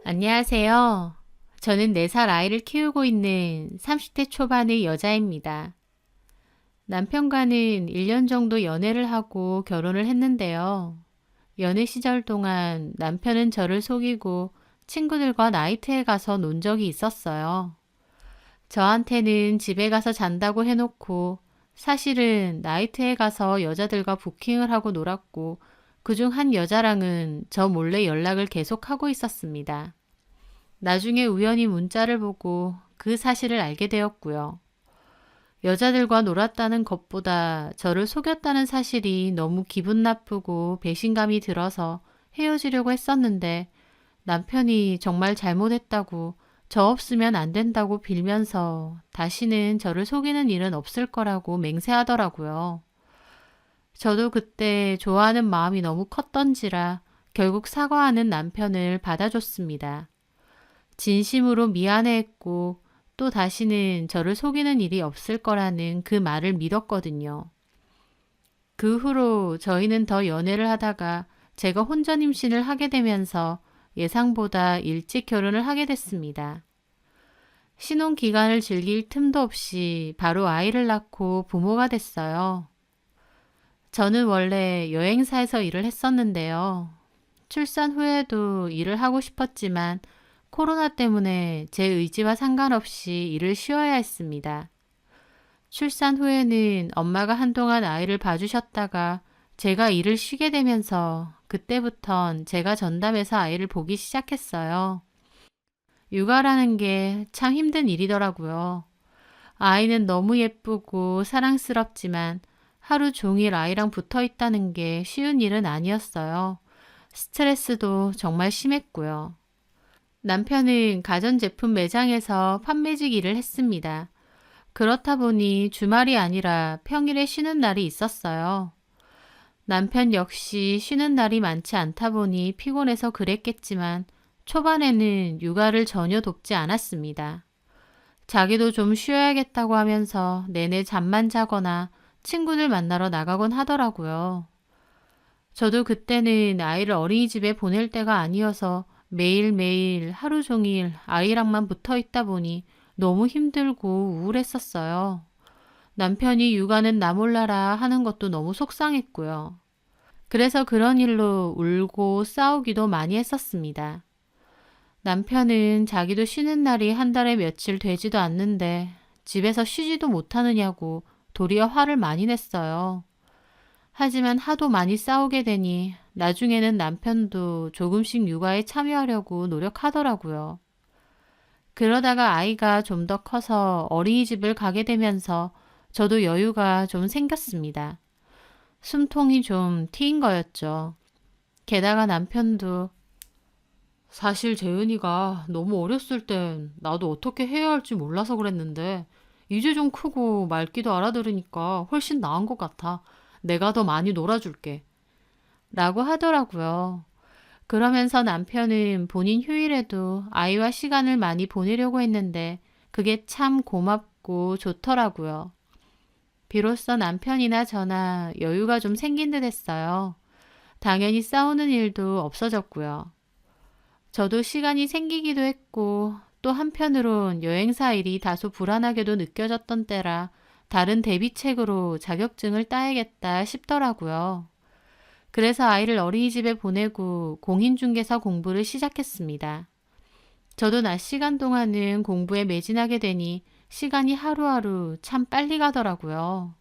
안녕하세요. 저는 4살 아이를 키우고 있는 30대 초반의 여자입니다. 남편과는 1년 정도 연애를 하고 결혼을 했는데요. 연애 시절 동안 남편은 저를 속이고 친구들과 나이트에 가서 논 적이 있었어요. 저한테는 집에 가서 잔다고 해놓고 사실은 나이트에 가서 여자들과 부킹을 하고 놀았고 그중 한 여자랑은 저 몰래 연락을 계속하고 있었습니다. 나중에 우연히 문자를 보고 그 사실을 알게 되었고요. 여자들과 놀았다는 것보다 저를 속였다는 사실이 너무 기분 나쁘고 배신감이 들어서 헤어지려고 했었는데 남편이 정말 잘못했다고 저 없으면 안 된다고 빌면서 다시는 저를 속이는 일은 없을 거라고 맹세하더라고요. 저도 그때 좋아하는 마음이 너무 컸던지라 결국 사과하는 남편을 받아줬습니다. 진심으로 미안해했고 또 다시는 저를 속이는 일이 없을 거라는 그 말을 믿었거든요. 그 후로 저희는 더 연애를 하다가 제가 혼전 임신을 하게 되면서 예상보다 일찍 결혼을 하게 됐습니다. 신혼 기간을 즐길 틈도 없이 바로 아이를 낳고 부모가 됐어요. 저는 원래 여행사에서 일을 했었는데요. 출산 후에도 일을 하고 싶었지만 코로나 때문에 제 의지와 상관없이 일을 쉬어야 했습니다. 출산 후에는 엄마가 한동안 아이를 봐주셨다가 제가 일을 쉬게 되면서 그때부턴 제가 전담해서 아이를 보기 시작했어요. 육아라는 게 참 힘든 일이더라고요. 아이는 너무 예쁘고 사랑스럽지만 하루 종일 아이랑 붙어 있다는 게 쉬운 일은 아니었어요. 스트레스도 정말 심했고요. 남편은 가전제품 매장에서 판매직 일을 했습니다. 그렇다 보니 주말이 아니라 평일에 쉬는 날이 있었어요. 남편 역시 쉬는 날이 많지 않다 보니 피곤해서 그랬겠지만 초반에는 육아를 전혀 돕지 않았습니다. 자기도 좀 쉬어야겠다고 하면서 내내 잠만 자거나 친구들 만나러 나가곤 하더라고요. 저도 그때는 아이를 어린이집에 보낼 때가 아니어서 매일매일 하루 종일 아이랑만 붙어 있다 보니 너무 힘들고 우울했었어요. 남편이 육아는 나 몰라라 하는 것도 너무 속상했고요. 그래서 그런 일로 울고 싸우기도 많이 했었습니다. 남편은 자기도 쉬는 날이 한 달에 며칠 되지도 않는데 집에서 쉬지도 못하느냐고 도리어 화를 많이 냈어요. 하지만 하도 많이 싸우게 되니 나중에는 남편도 조금씩 육아에 참여하려고 노력하더라고요. 그러다가 아이가 좀 더 커서 어린이집을 가게 되면서 저도 여유가 좀 생겼습니다. 숨통이 좀 트인 거였죠. 게다가 남편도 사실 재은이가 너무 어렸을 땐 나도 어떻게 해야 할지 몰라서 그랬는데 이제 좀 크고 말귀도 알아들으니까 훨씬 나은 것 같아. 내가 더 많이 놀아줄게. 라고 하더라고요. 그러면서 남편은 본인 휴일에도 아이와 시간을 많이 보내려고 했는데 그게 참 고맙고 좋더라고요. 비로소 남편이나 저나 여유가 좀 생긴 듯 했어요. 당연히 싸우는 일도 없어졌고요. 저도 시간이 생기기도 했고 또 한편으론 여행사 일이 다소 불안하게도 느껴졌던 때라 다른 대비책으로 자격증을 따야겠다 싶더라고요. 그래서 아이를 어린이집에 보내고 공인중개사 공부를 시작했습니다. 저도 낮 시간 동안은 공부에 매진하게 되니 시간이 하루하루 참 빨리 가더라고요.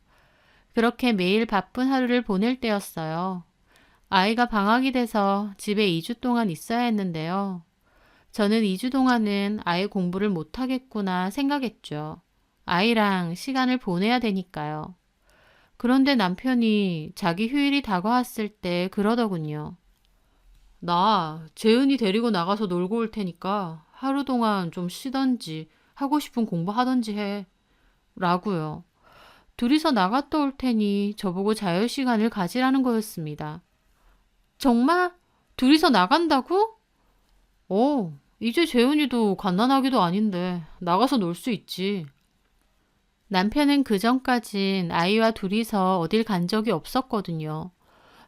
그렇게 매일 바쁜 하루를 보낼 때였어요. 아이가 방학이 돼서 집에 2주 동안 있어야 했는데요. 저는 2주 동안은 아예 공부를 못하겠구나 생각했죠. 아이랑 시간을 보내야 되니까요. 그런데 남편이 자기 휴일이 다가왔을 때 그러더군요. 나 재은이 데리고 나가서 놀고 올 테니까 하루 동안 좀 쉬던지 하고 싶은 공부 하던지 해. 라고요. 둘이서 나갔다 올 테니 저보고 자유시간을 가지라는 거였습니다. 정말? 둘이서 나간다고? 이제 재은이도 갓난아기도 아닌데 나가서 놀 수 있지. 남편은 그전까진 아이와 둘이서 어딜 간 적이 없었거든요.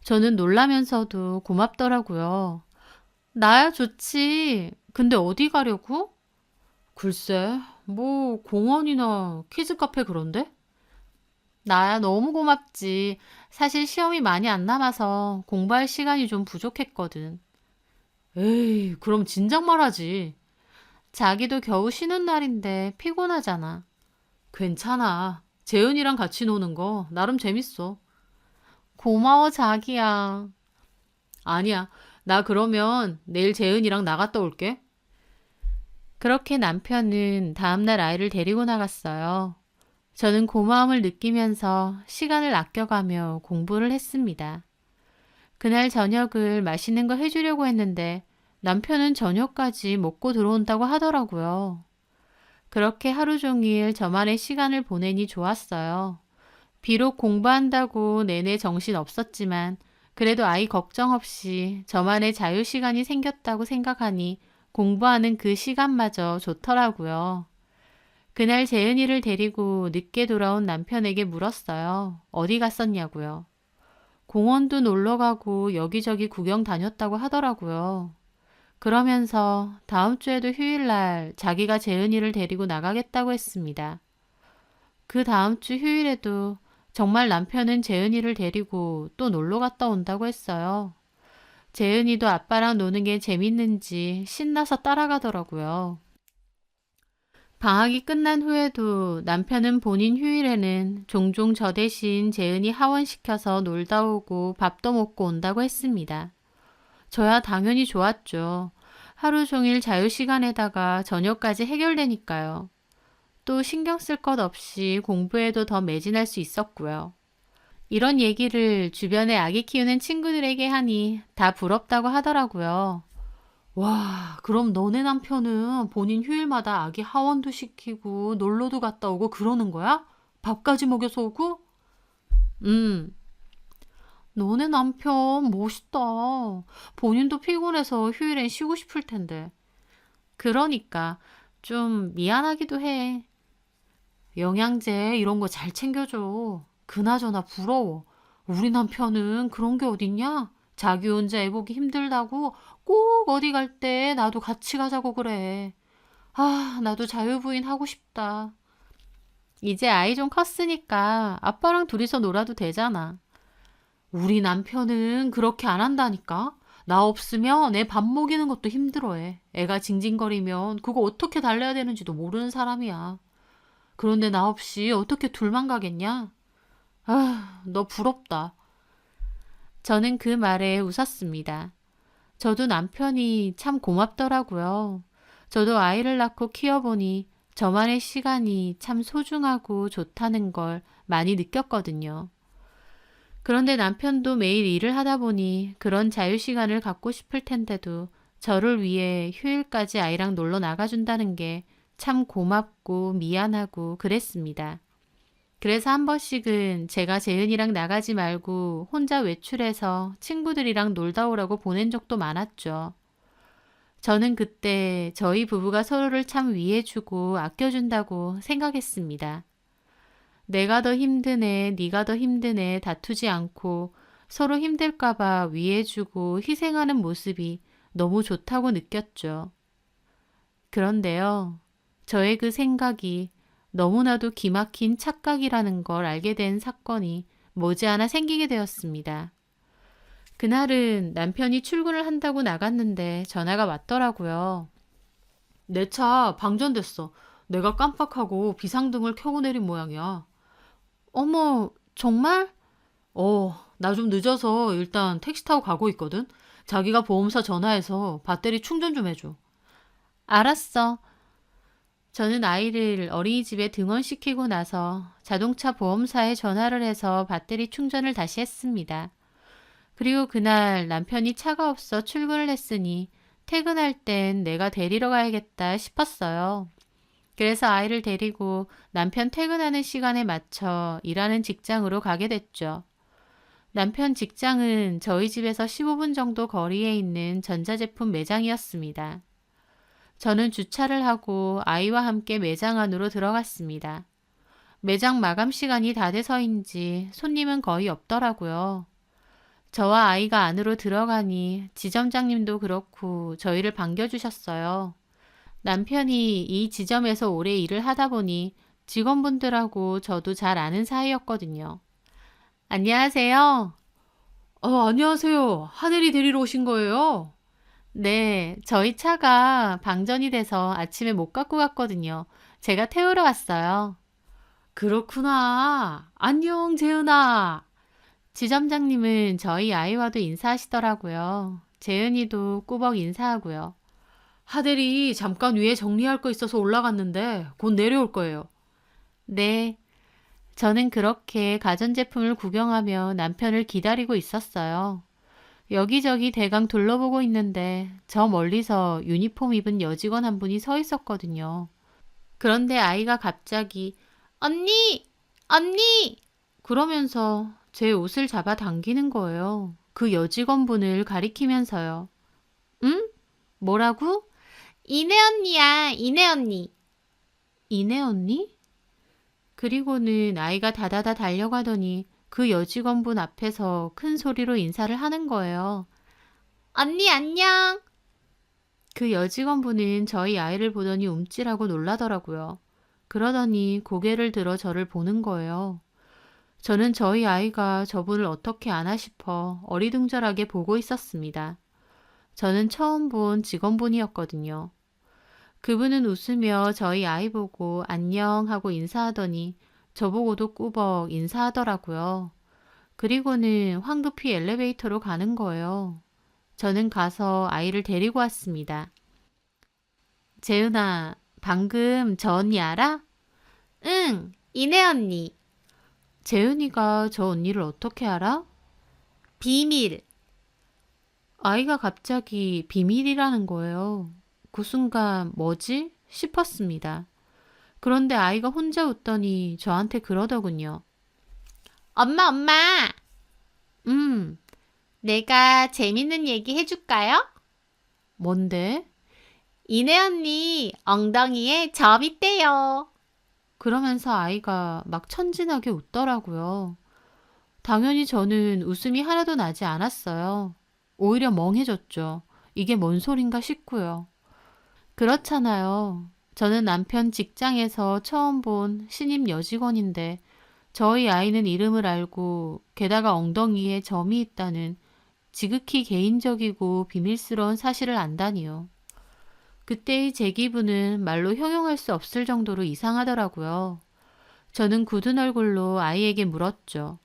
저는 놀라면서도 고맙더라고요. 나야 좋지. 근데 어디 가려고? 글쎄, 뭐 공원이나 키즈 카페 그런데? 나야 너무 고맙지. 사실 시험이 많이 안 남아서 공부할 시간이 좀 부족했거든. 에이, 그럼 진작 말하지. 자기도 겨우 쉬는 날인데 피곤하잖아. 괜찮아. 재은이랑 같이 노는 거 나름 재밌어. 고마워, 자기야. 아니야. 나 그러면 내일 재은이랑 나갔다 올게. 그렇게 남편은 다음날 아이를 데리고 나갔어요. 저는 고마움을 느끼면서 시간을 아껴가며 공부를 했습니다. 그날 저녁을 맛있는 거 해주려고 했는데 남편은 저녁까지 먹고 들어온다고 하더라고요. 그렇게 하루 종일 저만의 시간을 보내니 좋았어요. 비록 공부한다고 내내 정신 없었지만 그래도 아이 걱정 없이 저만의 자유 시간이 생겼다고 생각하니 공부하는 그 시간마저 좋더라고요. 그날 재은이를 데리고 늦게 돌아온 남편에게 물었어요. 어디 갔었냐고요. 공원도 놀러 가고 여기저기 구경 다녔다고 하더라고요. 그러면서 다음 주에도 휴일날 자기가 재은이를 데리고 나가겠다고 했습니다. 그 다음 주 휴일에도 정말 남편은 재은이를 데리고 또 놀러 갔다 온다고 했어요. 재은이도 아빠랑 노는 게 재밌는지 신나서 따라가더라고요. 방학이 끝난 후에도 남편은 본인 휴일에는 종종 저 대신 재은이 하원시켜서 놀다 오고 밥도 먹고 온다고 했습니다. 저야 당연히 좋았죠. 하루 종일 자유시간에다가 저녁까지 해결되니까요. 또 신경 쓸 것 없이 공부에도 더 매진할 수 있었고요. 이런 얘기를 주변에 아기 키우는 친구들에게 하니 다 부럽다고 하더라고요. 와, 그럼 너네 남편은 본인 휴일마다 아기 하원도 시키고 놀러도 갔다 오고 그러는 거야? 밥까지 먹여서 오고? 음, 너네 남편 멋있다. 본인도 피곤해서 휴일엔 쉬고 싶을 텐데. 그러니까 좀 미안하기도 해. 영양제 이런 거 잘 챙겨줘. 그나저나 부러워. 우리 남편은 그런 게 어딨냐? 자기 혼자 애보기 힘들다고 꼭 어디 갈 때 나도 같이 가자고 그래. 아, 나도 자유부인 하고 싶다. 이제 아이 좀 컸으니까 아빠랑 둘이서 놀아도 되잖아. 우리 남편은 그렇게 안 한다니까. 나 없으면 애 밥 먹이는 것도 힘들어해. 애가 징징거리면 그거 어떻게 달래야 되는지도 모르는 사람이야. 그런데 나 없이 어떻게 둘만 가겠냐? 아, 너 부럽다. 저는 그 말에 웃었습니다. 저도 남편이 참 고맙더라고요. 저도 아이를 낳고 키워보니 저만의 시간이 참 소중하고 좋다는 걸 많이 느꼈거든요. 그런데 남편도 매일 일을 하다 보니 그런 자유시간을 갖고 싶을 텐데도 저를 위해 휴일까지 아이랑 놀러 나가준다는 게 참 고맙고 미안하고 그랬습니다. 그래서 한 번씩은 제가 재은이랑 나가지 말고 혼자 외출해서 친구들이랑 놀다 오라고 보낸 적도 많았죠. 저는 그때 저희 부부가 서로를 참 위해주고 아껴준다고 생각했습니다. 내가 더 힘드네, 네가 더 힘드네 다투지 않고 서로 힘들까봐 위해주고 희생하는 모습이 너무 좋다고 느꼈죠. 그런데요, 저의 그 생각이 너무나도 기막힌 착각이라는 걸 알게 된 사건이 머지않아 생기게 되었습니다. 그날은 남편이 출근을 한다고 나갔는데 전화가 왔더라고요. 내 차 방전됐어. 내가 깜빡하고 비상등을 켜고 내린 모양이야. 어머, 정말? 나 좀 늦어서 일단 택시 타고 가고 있거든. 자기가 보험사 전화해서 배터리 충전 좀 해줘. 알았어. 저는 아이를 어린이집에 등원시키고 나서 자동차 보험사에 전화를 해서 배터리 충전을 다시 했습니다. 그리고 그날 남편이 차가 없어 출근을 했으니 퇴근할 땐 내가 데리러 가야겠다 싶었어요. 그래서 아이를 데리고 남편 퇴근하는 시간에 맞춰 일하는 직장으로 가게 됐죠. 남편 직장은 저희 집에서 15분 정도 거리에 있는 전자제품 매장이었습니다. 저는 주차를 하고 아이와 함께 매장 안으로 들어갔습니다. 매장 마감 시간이 다 돼서인지 손님은 거의 없더라고요. 저와 아이가 안으로 들어가니 지점장님도 그렇고 저희를 반겨주셨어요. 남편이 이 지점에서 오래 일을 하다 보니 직원분들하고 저도 잘 아는 사이였거든요. 안녕하세요. 안녕하세요. 하늘이 데리러 오신 거예요? 네, 저희 차가 방전이 돼서 아침에 못 갖고 갔거든요. 제가 태우러 왔어요. 그렇구나. 안녕, 재은아. 지점장님은 저희 아이와도 인사하시더라고요. 재은이도 꾸벅 인사하고요. 하늘이 잠깐 위에 정리할 거 있어서 올라갔는데 곧 내려올 거예요. 네, 저는 그렇게 가전제품을 구경하며 남편을 기다리고 있었어요. 여기저기 대강 둘러보고 있는데 저 멀리서 유니폼 입은 여직원 한 분이 서 있었거든요. 그런데 아이가 갑자기 언니! 언니! 그러면서 제 옷을 잡아 당기는 거예요. 그 여직원분을 가리키면서요. 응? 뭐라고? 이내 언니야, 이내 언니. 이내 언니? 그리고는 아이가 다다다 달려가더니 그 여직원분 앞에서 큰 소리로 인사를 하는 거예요. 언니 안녕. 그 여직원분은 저희 아이를 보더니 움찔하고 놀라더라고요. 그러더니 고개를 들어 저를 보는 거예요. 저는 저희 아이가 저분을 어떻게 아나 싶어 어리둥절하게 보고 있었습니다. 저는 처음 본 직원분이었거든요. 그분은 웃으며 저희 아이 보고 안녕 하고 인사하더니 저보고도 꾸벅 인사하더라고요. 그리고는 황급히 엘리베이터로 가는 거예요. 저는 가서 아이를 데리고 왔습니다. 재은아, 방금 저 언니 알아? 응, 이내 언니. 재은이가 저 언니를 어떻게 알아? 비밀. 아이가 갑자기 비밀이라는 거예요. 그 순간 뭐지? 싶었습니다. 그런데 아이가 혼자 웃더니 저한테 그러더군요. 엄마, 엄마! 음, 내가 재밌는 얘기 해줄까요? 뭔데? 이내 언니 엉덩이에 점 있대요. 그러면서 아이가 막 천진하게 웃더라고요. 당연히 저는 웃음이 하나도 나지 않았어요. 오히려 멍해졌죠. 이게 뭔 소린가 싶고요. 그렇잖아요. 저는 남편 직장에서 처음 본 신입 여직원인데 저희 아이는 이름을 알고 게다가 엉덩이에 점이 있다는 지극히 개인적이고 비밀스러운 사실을 안다니요. 그때의 제 기분은 말로 형용할 수 없을 정도로 이상하더라고요. 저는 굳은 얼굴로 아이에게 물었죠.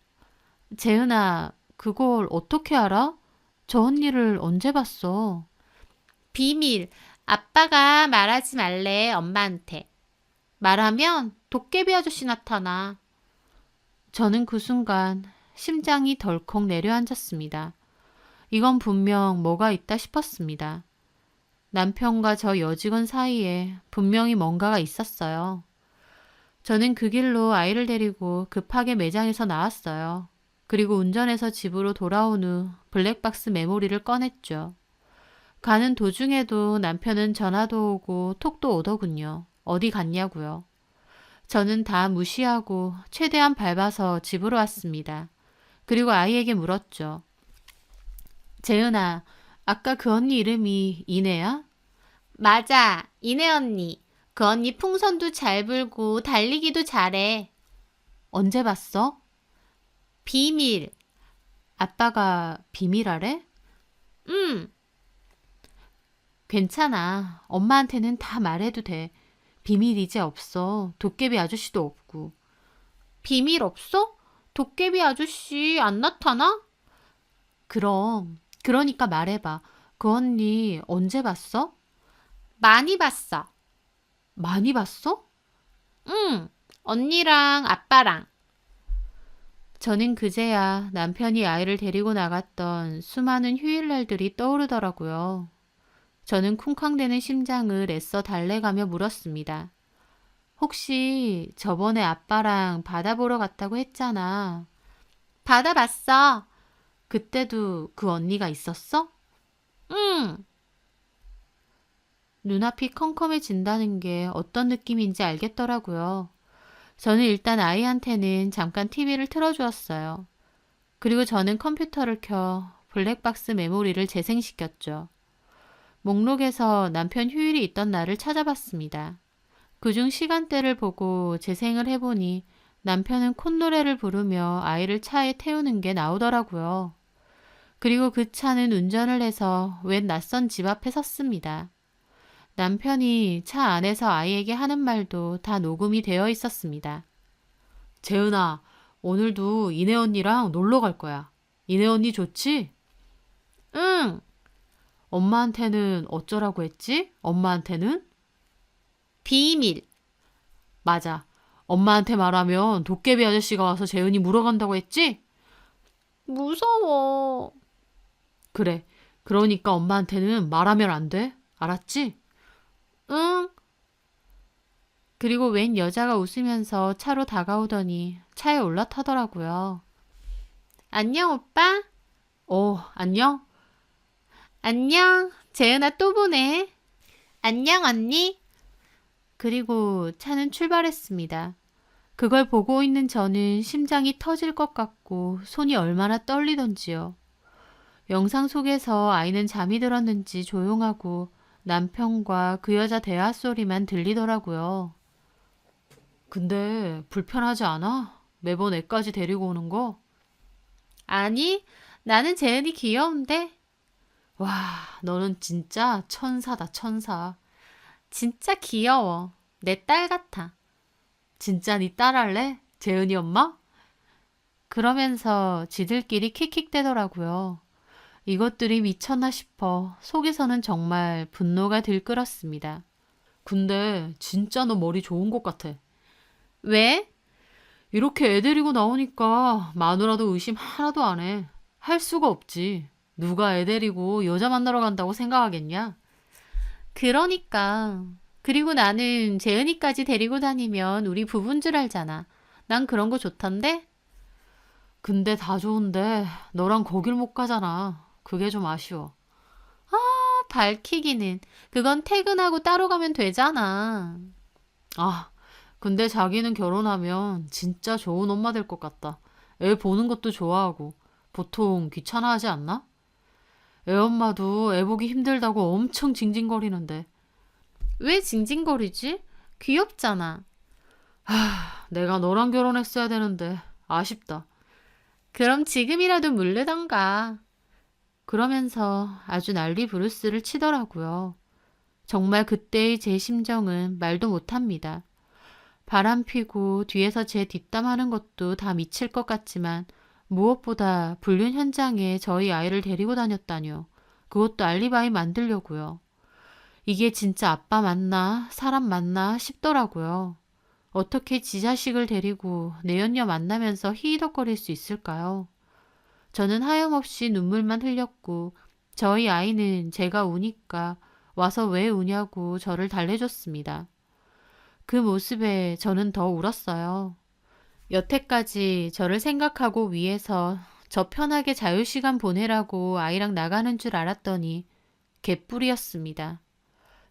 재은아, 그걸 어떻게 알아? 저 언니를 언제 봤어? 비밀. 아빠가 말하지 말래, 엄마한테. 말하면 도깨비 아저씨 나타나. 저는 그 순간 심장이 덜컥 내려앉았습니다. 이건 분명 뭐가 있다 싶었습니다. 남편과 저 여직원 사이에 분명히 뭔가가 있었어요. 저는 그 길로 아이를 데리고 급하게 매장에서 나왔어요. 그리고 운전해서 집으로 돌아온 후 블랙박스 메모리를 꺼냈죠. 가는 도중에도 남편은 전화도 오고 톡도 오더군요. 어디 갔냐고요. 저는 다 무시하고 최대한 밟아서 집으로 왔습니다. 그리고 아이에게 물었죠. 재은아, 아까 그 언니 이름이 이내야? 맞아, 이내 언니. 그 언니 풍선도 잘 불고 달리기도 잘해. 언제 봤어? 비밀. 아빠가 비밀하래? 응. 괜찮아. 엄마한테는 다 말해도 돼. 비밀 이제 없어. 도깨비 아저씨도 없고. 비밀 없어? 도깨비 아저씨 안 나타나? 그럼. 그러니까 말해봐. 그 언니 언제 봤어? 많이 봤어. 많이 봤어? 응. 언니랑 아빠랑. 저는 그제야 남편이 아이를 데리고 나갔던 수많은 휴일날들이 떠오르더라고요. 저는 쿵쾅대는 심장을 애써 달래가며 물었습니다. 혹시 저번에 아빠랑 바다 보러 갔다고 했잖아. 바다 봤어. 그때도 그 언니가 있었어? 응. 눈앞이 컴컴해진다는 게 어떤 느낌인지 알겠더라고요. 저는 일단 아이한테는 잠깐 TV를 틀어주었어요. 그리고 저는 컴퓨터를 켜 블랙박스 메모리를 재생시켰죠. 목록에서 남편 휴일이 있던 날을 찾아봤습니다. 그중 시간대를 보고 재생을 해보니 남편은 콧노래를 부르며 아이를 차에 태우는 게 나오더라고요. 그리고 그 차는 운전을 해서 웬 낯선 집 앞에 섰습니다. 남편이 차 안에서 아이에게 하는 말도 다 녹음이 되어 있었습니다. 재은아, 오늘도 이내 언니랑 놀러 갈 거야. 이내 언니 좋지? 응. 엄마한테는 어쩌라고 했지? 엄마한테는? 비밀. 맞아. 엄마한테 말하면 도깨비 아저씨가 와서 재은이 물어간다고 했지? 무서워. 그래. 그러니까 엄마한테는 말하면 안 돼. 알았지? 응. 그리고 웬 여자가 웃으면서 차로 다가오더니 차에 올라타더라고요. 안녕, 오빠? 안녕? 안녕. 재은아 또 보네. 안녕, 언니. 그리고 차는 출발했습니다. 그걸 보고 있는 저는 심장이 터질 것 같고 손이 얼마나 떨리던지요. 영상 속에서 아이는 잠이 들었는지 조용하고 남편과 그 여자 대화 소리만 들리더라고요. 근데 불편하지 않아? 매번 애까지 데리고 오는 거? 아니, 나는 재은이 귀여운데. 와, 너는 진짜 천사다, 천사. 진짜 귀여워. 내 딸 같아. 진짜 네 딸 할래? 재은이 엄마? 그러면서 지들끼리 킥킥대더라고요. 이것들이 미쳤나 싶어 속에서는 정말 분노가 들끓었습니다. 근데 진짜 너 머리 좋은 것 같아. 왜? 이렇게 애 데리고 나오니까 마누라도 의심 하나도 안 해. 할 수가 없지. 누가 애 데리고 여자 만나러 간다고 생각하겠냐? 그러니까. 그리고 나는 재은이까지 데리고 다니면 우리 부부인 줄 알잖아. 난 그런 거 좋던데? 근데 다 좋은데 너랑 거길 못 가잖아. 그게 좀 아쉬워. 밝히기는. 그건 퇴근하고 따로 가면 되잖아. 아, 근데 자기는 결혼하면 진짜 좋은 엄마 될 것 같다. 애 보는 것도 좋아하고. 보통 귀찮아하지 않나? 애 엄마도 애 보기 힘들다고 엄청 징징거리는데. 왜 징징거리지? 귀엽잖아. 내가 너랑 결혼했어야 되는데 아쉽다. 그럼 지금이라도 물르던가. 그러면서 아주 난리 부르스를 치더라고요. 정말 그때의 제 심정은 말도 못합니다. 바람 피고 뒤에서 제 뒷담하는 것도 다 미칠 것 같지만 무엇보다 불륜 현장에 저희 아이를 데리고 다녔다뇨. 그것도 알리바이 만들려고요. 이게 진짜 아빠 맞나 사람 맞나 싶더라고요. 어떻게 지 자식을 데리고 내연녀 만나면서 히히덕거릴 수 있을까요? 저는 하염없이 눈물만 흘렸고 저희 아이는 제가 우니까 와서 왜 우냐고 저를 달래줬습니다. 그 모습에 저는 더 울었어요. 여태까지 저를 생각하고 위해서 저 편하게 자유시간 보내라고 아이랑 나가는 줄 알았더니 개뿔이었습니다.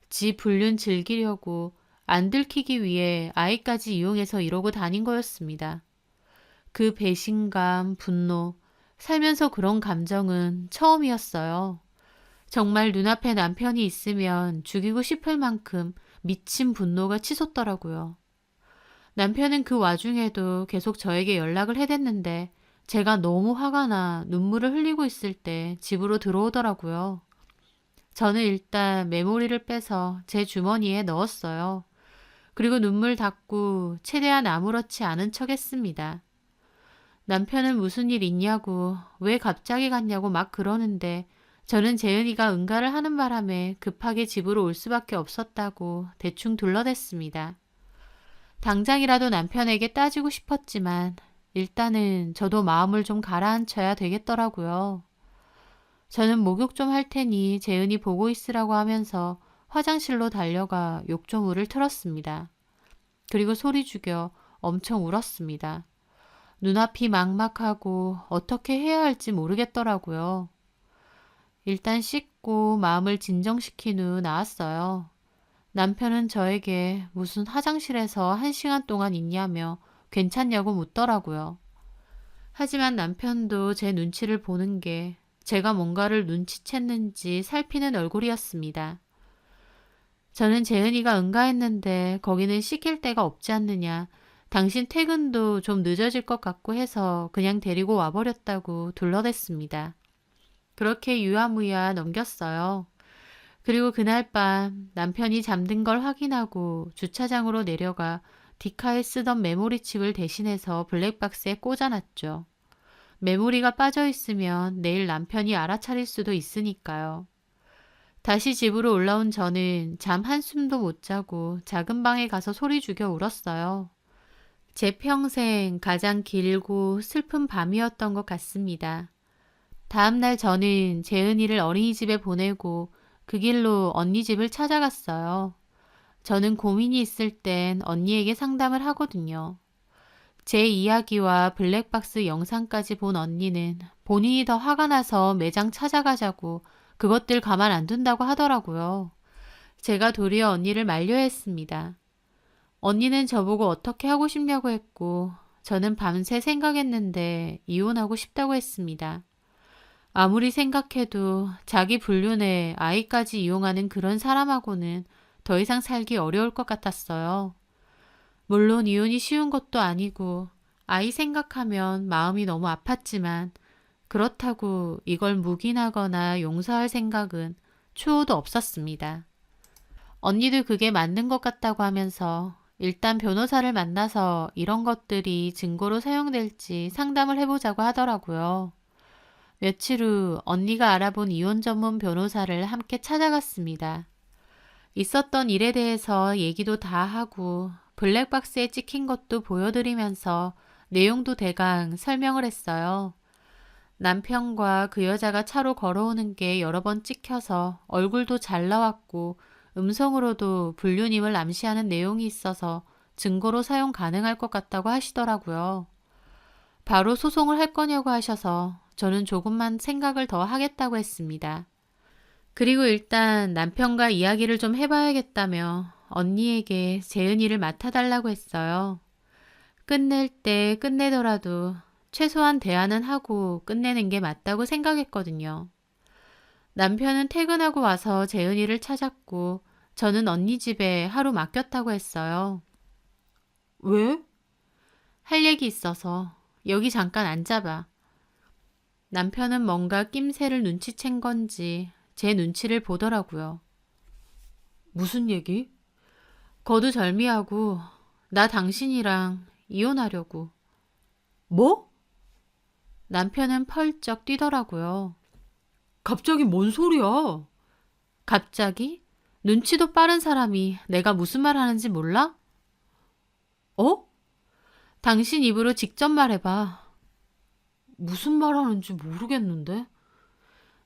지 불륜 즐기려고 안 들키기 위해 아이까지 이용해서 이러고 다닌 거였습니다. 그 배신감, 분노, 살면서 그런 감정은 처음이었어요. 정말 눈앞에 남편이 있으면 죽이고 싶을 만큼 미친 분노가 치솟더라고요. 남편은 그 와중에도 계속 저에게 연락을 해댔는데 제가 너무 화가 나 눈물을 흘리고 있을 때 집으로 들어오더라고요. 저는 일단 메모리를 빼서 제 주머니에 넣었어요. 그리고 눈물 닦고 최대한 아무렇지 않은 척 했습니다. 남편은 무슨 일 있냐고 왜 갑자기 갔냐고 막 그러는데 저는 재은이가 응가를 하는 바람에 급하게 집으로 올 수밖에 없었다고 대충 둘러댔습니다. 당장이라도 남편에게 따지고 싶었지만 일단은 저도 마음을 좀 가라앉혀야 되겠더라고요. 저는 목욕 좀 할 테니 재은이 보고 있으라고 하면서 화장실로 달려가 욕조물을 틀었습니다. 그리고 소리 죽여 엄청 울었습니다. 눈앞이 막막하고 어떻게 해야 할지 모르겠더라고요. 일단 씻고 마음을 진정시킨 후 나왔어요. 남편은 저에게 무슨 화장실에서 1시간 동안 있냐며 괜찮냐고 묻더라고요. 하지만 남편도 제 눈치를 보는 게 제가 뭔가를 눈치챘는지 살피는 얼굴이었습니다. 저는 재은이가 응가했는데 거기는 시킬 데가 없지 않느냐. 당신 퇴근도 좀 늦어질 것 같고 해서 그냥 데리고 와버렸다고 둘러댔습니다. 그렇게 유야무야 넘겼어요. 그리고 그날 밤 남편이 잠든 걸 확인하고 주차장으로 내려가 디카에 쓰던 메모리 칩을 대신해서 블랙박스에 꽂아놨죠. 메모리가 빠져있으면 내일 남편이 알아차릴 수도 있으니까요. 다시 집으로 올라온 저는 잠 한숨도 못 자고 작은 방에 가서 소리 죽여 울었어요. 제 평생 가장 길고 슬픈 밤이었던 것 같습니다. 다음날 저는 재은이를 어린이집에 보내고 그 길로 언니 집을 찾아갔어요. 저는 고민이 있을 땐 언니에게 상담을 하거든요. 제 이야기와 블랙박스 영상까지 본 언니는 본인이 더 화가 나서 매장 찾아가자고 그것들 가만 안 둔다고 하더라고요. 제가 도리어 언니를 말려야 했습니다. 언니는 저보고 어떻게 하고 싶냐고 했고 저는 밤새 생각했는데 이혼하고 싶다고 했습니다. 아무리 생각해도 자기 불륜에 아이까지 이용하는 그런 사람하고는 더 이상 살기 어려울 것 같았어요. 물론 이혼이 쉬운 것도 아니고 아이 생각하면 마음이 너무 아팠지만 그렇다고 이걸 묵인하거나 용서할 생각은 추호도 없었습니다. 언니도 그게 맞는 것 같다고 하면서 일단 변호사를 만나서 이런 것들이 증거로 사용될지 상담을 해보자고 하더라고요. 며칠 후 언니가 알아본 이혼 전문 변호사를 함께 찾아갔습니다. 있었던 일에 대해서 얘기도 다 하고 블랙박스에 찍힌 것도 보여드리면서 내용도 대강 설명을 했어요. 남편과 그 여자가 차로 걸어오는 게 여러 번 찍혀서 얼굴도 잘 나왔고 음성으로도 불륜임을 암시하는 내용이 있어서 증거로 사용 가능할 것 같다고 하시더라고요. 바로 소송을 할 거냐고 하셔서 저는 조금만 생각을 더 하겠다고 했습니다. 그리고 일단 남편과 이야기를 좀 해봐야겠다며 언니에게 재은이를 맡아달라고 했어요. 끝낼 때 끝내더라도 최소한 대화는 하고 끝내는 게 맞다고 생각했거든요. 남편은 퇴근하고 와서 재은이를 찾았고 저는 언니 집에 하루 맡겼다고 했어요. 왜? 할 얘기 있어서 여기 잠깐 앉아봐. 남편은 뭔가 낌새를 눈치챈 건지 제 눈치를 보더라고요. 무슨 얘기? 거두절미하고 나 당신이랑 이혼하려고. 뭐? 남편은 펄쩍 뛰더라고요. 갑자기 뭔 소리야? 갑자기? 눈치도 빠른 사람이 내가 무슨 말 하는지 몰라? 어? 당신 입으로 직접 말해봐. 무슨 말 하는지 모르겠는데?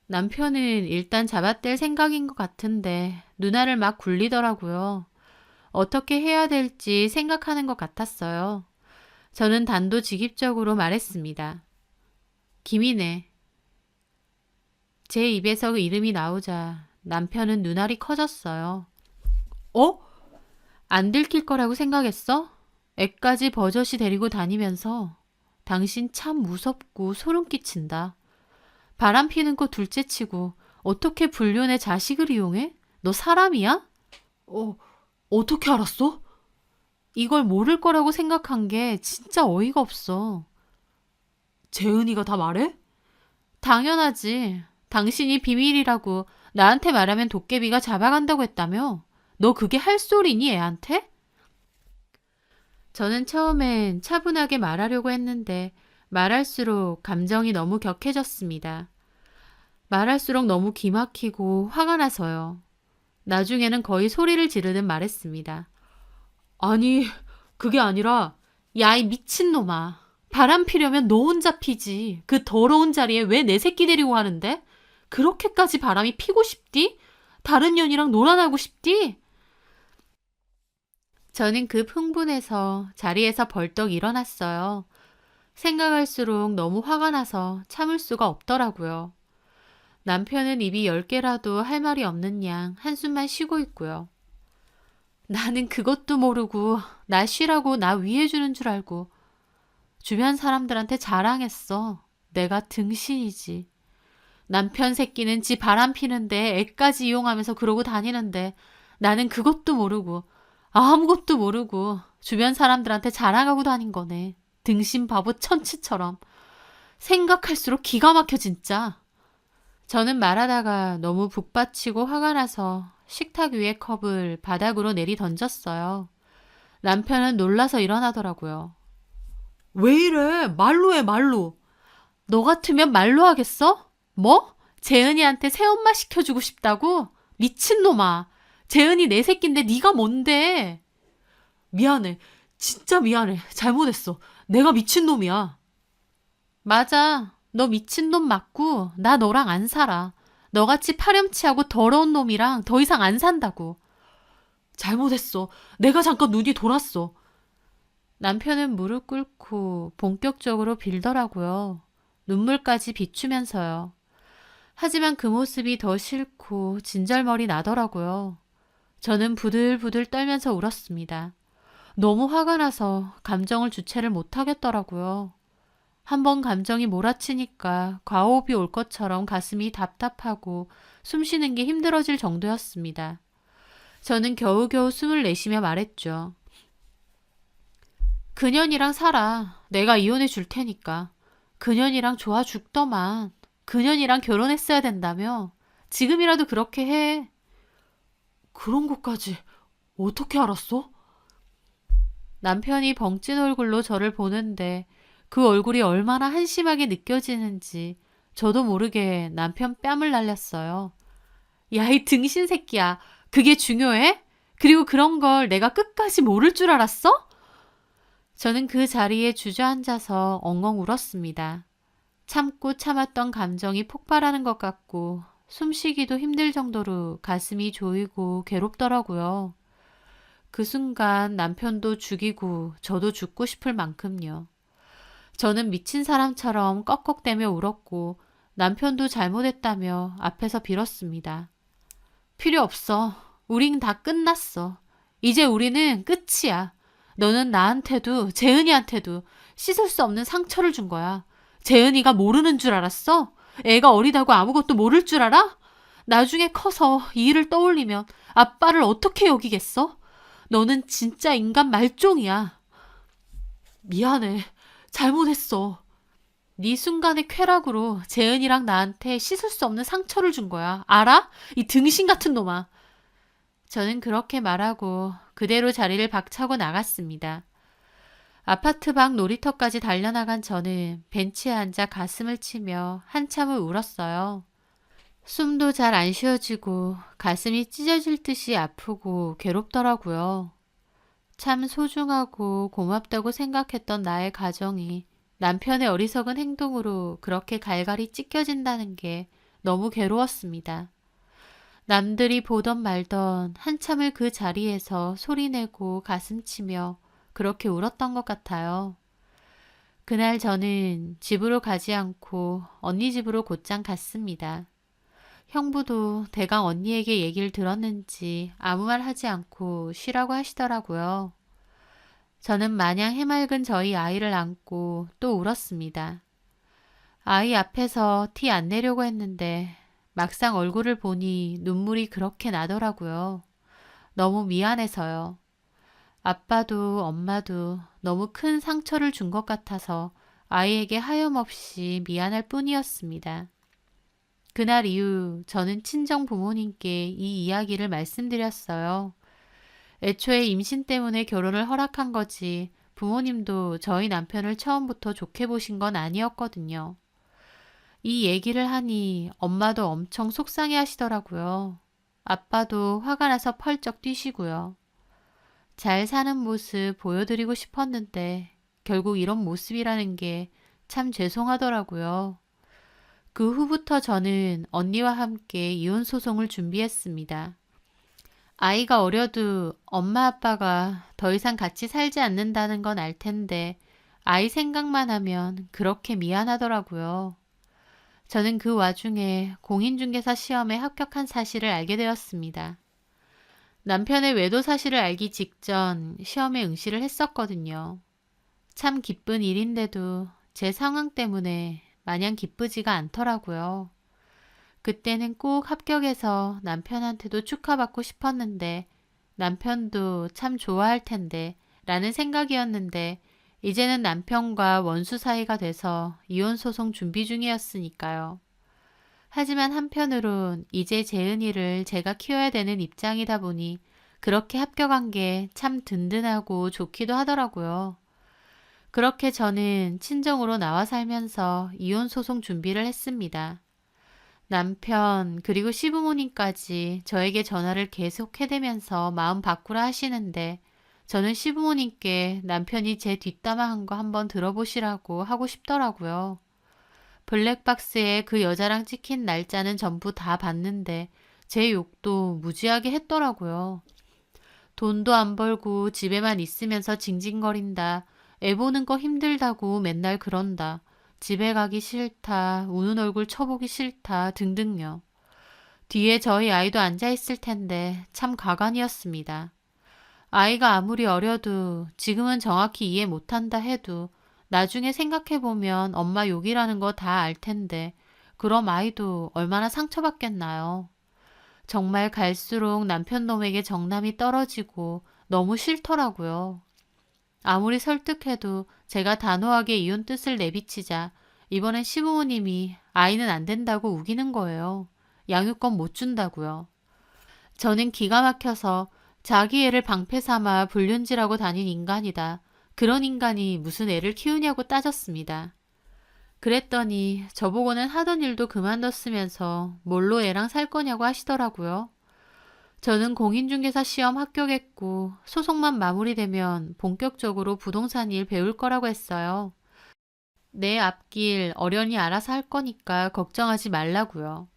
남편은 일단 잡아댈 생각인 것 같은데 누나를 막 굴리더라고요. 어떻게 해야 될지 생각하는 것 같았어요. 저는 단도직입적으로 말했습니다. 김이네. 제 입에서 그 이름이 나오자 남편은 눈알이 커졌어요. 어? 안 들킬 거라고 생각했어? 애까지 버젓이 데리고 다니면서 당신 참 무섭고 소름 끼친다. 바람 피는 거 둘째치고 어떻게 불륜의 자식을 이용해? 너 사람이야? 어떻게 알았어? 이걸 모를 거라고 생각한 게 진짜 어이가 없어. 재은이가 다 말해? 당연하지. 당신이 비밀이라고 나한테 말하면 도깨비가 잡아간다고 했다며? 너 그게 할 소리니 애한테? 저는 처음엔 차분하게 말하려고 했는데 말할수록 감정이 너무 격해졌습니다. 말할수록 너무 기막히고 화가 나서요. 나중에는 거의 소리를 지르듯 말했습니다. 아니, 그게 아니라 야, 이 미친놈아. 바람 피려면 너 혼자 피지. 그 더러운 자리에 왜 내 새끼 데리고 가는데? 그렇게까지 바람이 피고 싶디? 다른 년이랑 놀아나고 싶디? 저는 급 흥분해서 자리에서 벌떡 일어났어요. 생각할수록 너무 화가 나서 참을 수가 없더라고요. 남편은 입이 10개라도 할 말이 없는 양 한숨만 쉬고 있고요. 나는 그것도 모르고 나 쉬라고 나 위해주는 줄 알고 주변 사람들한테 자랑했어. 내가 등신이지. 남편 새끼는 지 바람 피는데 애까지 이용하면서 그러고 다니는데 나는 그것도 모르고 아무것도 모르고 주변 사람들한테 자랑하고 다닌 거네. 등신 바보 천치처럼. 생각할수록 기가 막혀 진짜. 저는 말하다가 너무 북받치고 화가 나서 식탁 위의 컵을 바닥으로 내리 던졌어요. 남편은 놀라서 일어나더라고요. 왜 이래? 말로 해, 말로. 너 같으면 말로 하겠어? 뭐? 재은이한테 새엄마 시켜주고 싶다고? 미친놈아. 재은이 내 새끼인데 네가 뭔데? 미안해. 진짜 미안해. 잘못했어. 내가 미친놈이야. 맞아. 너 미친놈 맞고 나 너랑 안 살아. 너같이 파렴치하고 더러운 놈이랑 더 이상 안 산다고. 잘못했어. 내가 잠깐 눈이 돌았어. 남편은 무릎 꿇고 본격적으로 빌더라고요. 눈물까지 비추면서요. 하지만 그 모습이 더 싫고 진절머리 나더라고요. 저는 부들부들 떨면서 울었습니다. 너무 화가 나서 감정을 주체를 못하겠더라고요. 한번 감정이 몰아치니까 과호흡이 올 것처럼 가슴이 답답하고 숨쉬는 게 힘들어질 정도였습니다. 저는 겨우겨우 숨을 내쉬며 말했죠. 그년이랑 살아. 내가 이혼해 줄 테니까. 그년이랑 좋아 죽더만. 그년이랑 결혼했어야 된다며. 지금이라도 그렇게 해. 그런 것까지 어떻게 알았어? 남편이 벙찐 얼굴로 저를 보는데 그 얼굴이 얼마나 한심하게 느껴지는지 저도 모르게 남편 뺨을 날렸어요. 야, 이 등신 새끼야. 그게 중요해? 그리고 그런 걸 내가 끝까지 모를 줄 알았어? 저는 그 자리에 주저앉아서 엉엉 울었습니다. 참고 참았던 감정이 폭발하는 것 같고 숨쉬기도 힘들 정도로 가슴이 조이고 괴롭더라고요. 그 순간 남편도 죽이고 저도 죽고 싶을 만큼요. 저는 미친 사람처럼 꺽꺽대며 울었고 남편도 잘못했다며 앞에서 빌었습니다. 필요 없어. 우린 다 끝났어. 이제 우리는 끝이야. 너는 나한테도 재은이한테도 씻을 수 없는 상처를 준 거야. 재은이가 모르는 줄 알았어? 애가 어리다고 아무것도 모를 줄 알아? 나중에 커서 이 일을 떠올리면 아빠를 어떻게 여기겠어? 너는 진짜 인간 말종이야. 미안해. 잘못했어. 네 순간의 쾌락으로 재은이랑 나한테 씻을 수 없는 상처를 준 거야. 알아? 이 등신 같은 놈아. 저는 그렇게 말하고 그대로 자리를 박차고 나갔습니다. 아파트 밖 놀이터까지 달려나간 저는 벤치에 앉아 가슴을 치며 한참을 울었어요. 숨도 잘 안 쉬어지고 가슴이 찢어질 듯이 아프고 괴롭더라고요. 참 소중하고 고맙다고 생각했던 나의 가정이 남편의 어리석은 행동으로 그렇게 갈갈이 찢겨진다는 게 너무 괴로웠습니다. 남들이 보던 말던 한참을 그 자리에서 소리내고 가슴치며 그렇게 울었던 것 같아요. 그날 저는 집으로 가지 않고 언니 집으로 곧장 갔습니다. 형부도 대강 언니에게 얘기를 들었는지 아무 말 하지 않고 쉬라고 하시더라고요. 저는 마냥 해맑은 저희 아이를 안고 또 울었습니다. 아이 앞에서 티 안 내려고 했는데 막상 얼굴을 보니 눈물이 그렇게 나더라고요. 너무 미안해서요. 아빠도 엄마도 너무 큰 상처를 준 것 같아서 아이에게 하염없이 미안할 뿐이었습니다. 그날 이후 저는 친정 부모님께 이 이야기를 말씀드렸어요. 애초에 임신 때문에 결혼을 허락한 거지 부모님도 저희 남편을 처음부터 좋게 보신 건 아니었거든요. 이 얘기를 하니 엄마도 엄청 속상해 하시더라고요. 아빠도 화가 나서 펄쩍 뛰시고요. 잘 사는 모습 보여드리고 싶었는데 결국 이런 모습이라는 게 참 죄송하더라고요. 그 후부터 저는 언니와 함께 이혼 소송을 준비했습니다. 아이가 어려도 엄마 아빠가 더 이상 같이 살지 않는다는 건 알 텐데 아이 생각만 하면 그렇게 미안하더라고요. 저는 그 와중에 공인중개사 시험에 합격한 사실을 알게 되었습니다. 남편의 외도 사실을 알기 직전 시험에 응시를 했었거든요. 참 기쁜 일인데도 제 상황 때문에 마냥 기쁘지가 않더라고요. 그때는 꼭 합격해서 남편한테도 축하받고 싶었는데 남편도 참 좋아할 텐데 라는 생각이었는데 이제는 남편과 원수 사이가 돼서 이혼 소송 준비 중이었으니까요. 하지만 한편으론 이제 재은이를 제가 키워야 되는 입장이다 보니 그렇게 합격한 게 참 든든하고 좋기도 하더라고요. 그렇게 저는 친정으로 나와 살면서 이혼 소송 준비를 했습니다. 남편 그리고 시부모님까지 저에게 전화를 계속 해대면서 마음 바꾸라 하시는데 저는 시부모님께 남편이 제 뒷담화한 거 한번 들어보시라고 하고 싶더라고요. 블랙박스에 그 여자랑 찍힌 날짜는 전부 다 봤는데 제 욕도 무지하게 했더라고요. 돈도 안 벌고 집에만 있으면서 징징거린다. 애 보는 거 힘들다고 맨날 그런다. 집에 가기 싫다. 우는 얼굴 쳐보기 싫다. 등등요. 뒤에 저희 아이도 앉아있을 텐데 참 가관이었습니다. 아이가 아무리 어려도 지금은 정확히 이해 못한다 해도 나중에 생각해보면 엄마 욕이라는 거 다 알 텐데 그럼 아이도 얼마나 상처받겠나요. 정말 갈수록 남편 놈에게 정남이 떨어지고 너무 싫더라고요. 아무리 설득해도 제가 단호하게 이혼 뜻을 내비치자 이번엔 시부모님이 아이는 안 된다고 우기는 거예요. 양육권 못 준다고요. 저는 기가 막혀서 자기 애를 방패 삼아 불륜질하고 다닌 인간이다. 그런 인간이 무슨 애를 키우냐고 따졌습니다. 그랬더니 저보고는 하던 일도 그만뒀으면서 뭘로 애랑 살 거냐고 하시더라고요. 저는 공인중개사 시험 합격했고 소송만 마무리되면 본격적으로 부동산 일 배울 거라고 했어요. 내 앞길 어련히 알아서 할 거니까 걱정하지 말라고요.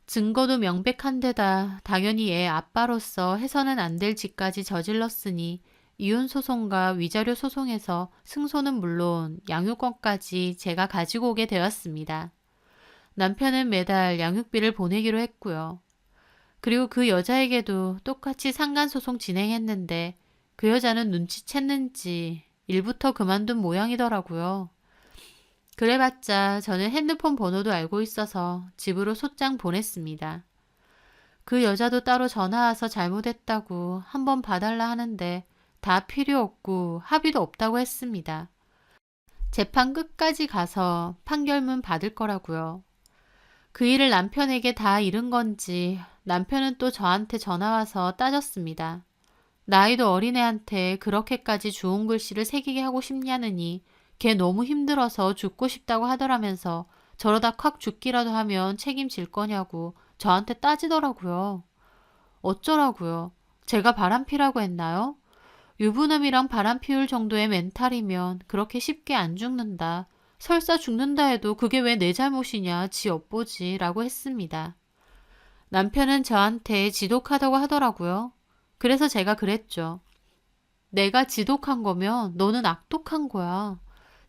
증거도 명백한 데다 당연히 애 아빠로서 해서는 안 될 짓까지 저질렀으니 이혼 소송과 위자료 소송에서 승소는 물론 양육권까지 제가 가지고 오게 되었습니다. 남편은 매달 양육비를 보내기로 했고요. 그리고 그 여자에게도 똑같이 상간소송 진행했는데 그 여자는 눈치챘는지 일부터 그만둔 모양이더라고요. 그래봤자 저는 핸드폰 번호도 알고 있어서 집으로 소장 보냈습니다. 그 여자도 따로 전화 와서 잘못했다고 한번 봐달라 하는데 다 필요 없고 합의도 없다고 했습니다. 재판 끝까지 가서 판결문 받을 거라고요. 그 일을 남편에게 다 잃은 건지 남편은 또 저한테 전화와서 따졌습니다. 나이도 어린애한테 그렇게까지 좋은 글씨를 새기게 하고 싶냐느니 걔 너무 힘들어서 죽고 싶다고 하더라면서 저러다 콱 죽기라도 하면 책임질 거냐고 저한테 따지더라고요. 어쩌라고요? 제가 바람피라고 했나요? 유부남이랑 바람 피울 정도의 멘탈이면 그렇게 쉽게 안 죽는다. 설사 죽는다 해도 그게 왜 내 잘못이냐 지 엿보지 라고 했습니다. 남편은 저한테 지독하다고 하더라고요. 그래서 제가 그랬죠. 내가 지독한 거면 너는 악독한 거야.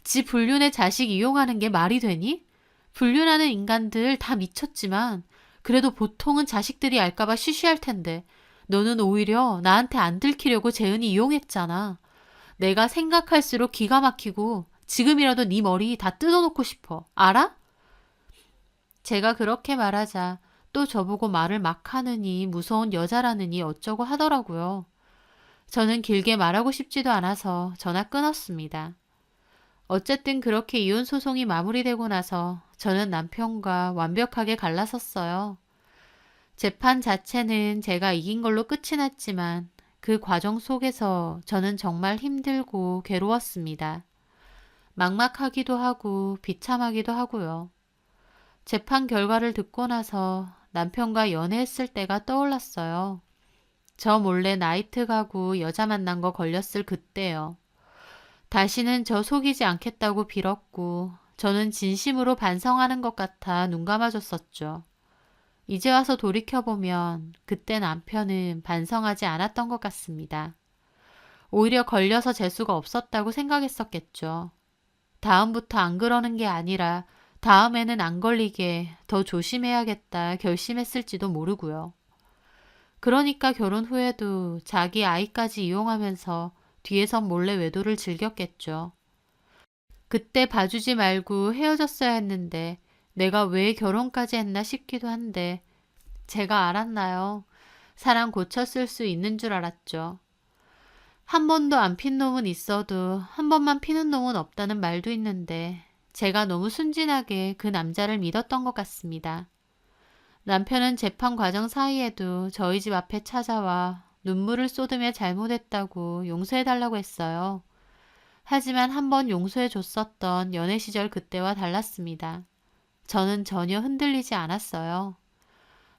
지 불륜의 자식 이용하는 게 말이 되니? 불륜하는 인간들 다 미쳤지만 그래도 보통은 자식들이 알까봐 쉬쉬할 텐데 너는 오히려 나한테 안 들키려고 재은이 이용했잖아. 내가 생각할수록 기가 막히고 지금이라도 네 머리 다 뜯어놓고 싶어. 알아? 제가 그렇게 말하자 또 저보고 말을 막 하느니 무서운 여자라느니 어쩌고 하더라고요. 저는 길게 말하고 싶지도 않아서 전화 끊었습니다. 어쨌든 그렇게 이혼 소송이 마무리되고 나서 저는 남편과 완벽하게 갈라섰어요. 재판 자체는 제가 이긴 걸로 끝이 났지만 그 과정 속에서 저는 정말 힘들고 괴로웠습니다. 막막하기도 하고 비참하기도 하고요. 재판 결과를 듣고 나서 남편과 연애했을 때가 떠올랐어요. 저 몰래 나이트 가고 여자 만난 거 걸렸을 그때요. 다시는 저 속이지 않겠다고 빌었고 저는 진심으로 반성하는 것 같아 눈 감아줬었죠. 이제 와서 돌이켜보면 그때 남편은 반성하지 않았던 것 같습니다. 오히려 걸려서 재수가 없었다고 생각했었겠죠. 다음부터 안 그러는 게 아니라 다음에는 안 걸리게 더 조심해야겠다 결심했을지도 모르고요. 그러니까 결혼 후에도 자기 아이까지 이용하면서 뒤에서 몰래 외도를 즐겼겠죠. 그때 봐주지 말고 헤어졌어야 했는데 내가 왜 결혼까지 했나 싶기도 한데 제가 알았나요? 사람 고쳤을 수 있는 줄 알았죠. 한 번도 안 핀 놈은 있어도 한 번만 피는 놈은 없다는 말도 있는데 제가 너무 순진하게 그 남자를 믿었던 것 같습니다. 남편은 재판 과정 사이에도 저희 집 앞에 찾아와 눈물을 쏟으며 잘못했다고 용서해달라고 했어요. 하지만 한 번 용서해줬었던 연애 시절 그때와 달랐습니다. 저는 전혀 흔들리지 않았어요.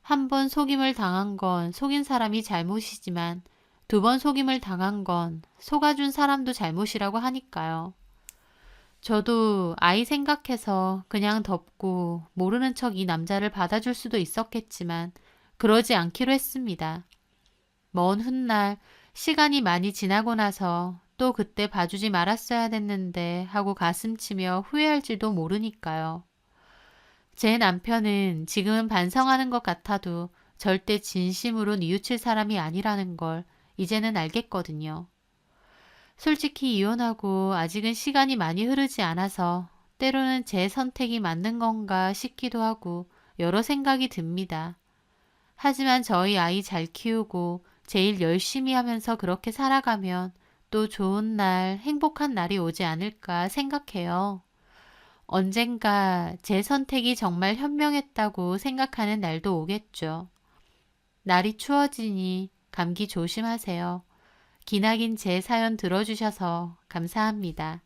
한 번 속임을 당한 건 속인 사람이 잘못이지만 2번 속임을 당한 건 속아준 사람도 잘못이라고 하니까요. 저도 아이 생각해서 그냥 덮고 모르는 척 이 남자를 받아줄 수도 있었겠지만 그러지 않기로 했습니다. 먼 훗날 시간이 많이 지나고 나서 또 그때 봐주지 말았어야 됐는데 하고 가슴치며 후회할지도 모르니까요. 제 남편은 지금은 반성하는 것 같아도 절대 진심으로 뉘우칠 사람이 아니라는 걸 이제는 알겠거든요. 솔직히 이혼하고 아직은 시간이 많이 흐르지 않아서 때로는 제 선택이 맞는 건가 싶기도 하고 여러 생각이 듭니다. 하지만 저희 아이 잘 키우고 제일 열심히 하면서 그렇게 살아가면 또 좋은 날, 행복한 날이 오지 않을까 생각해요. 언젠가 제 선택이 정말 현명했다고 생각하는 날도 오겠죠. 날이 추워지니 감기 조심하세요. 기나긴 제 사연 들어주셔서 감사합니다.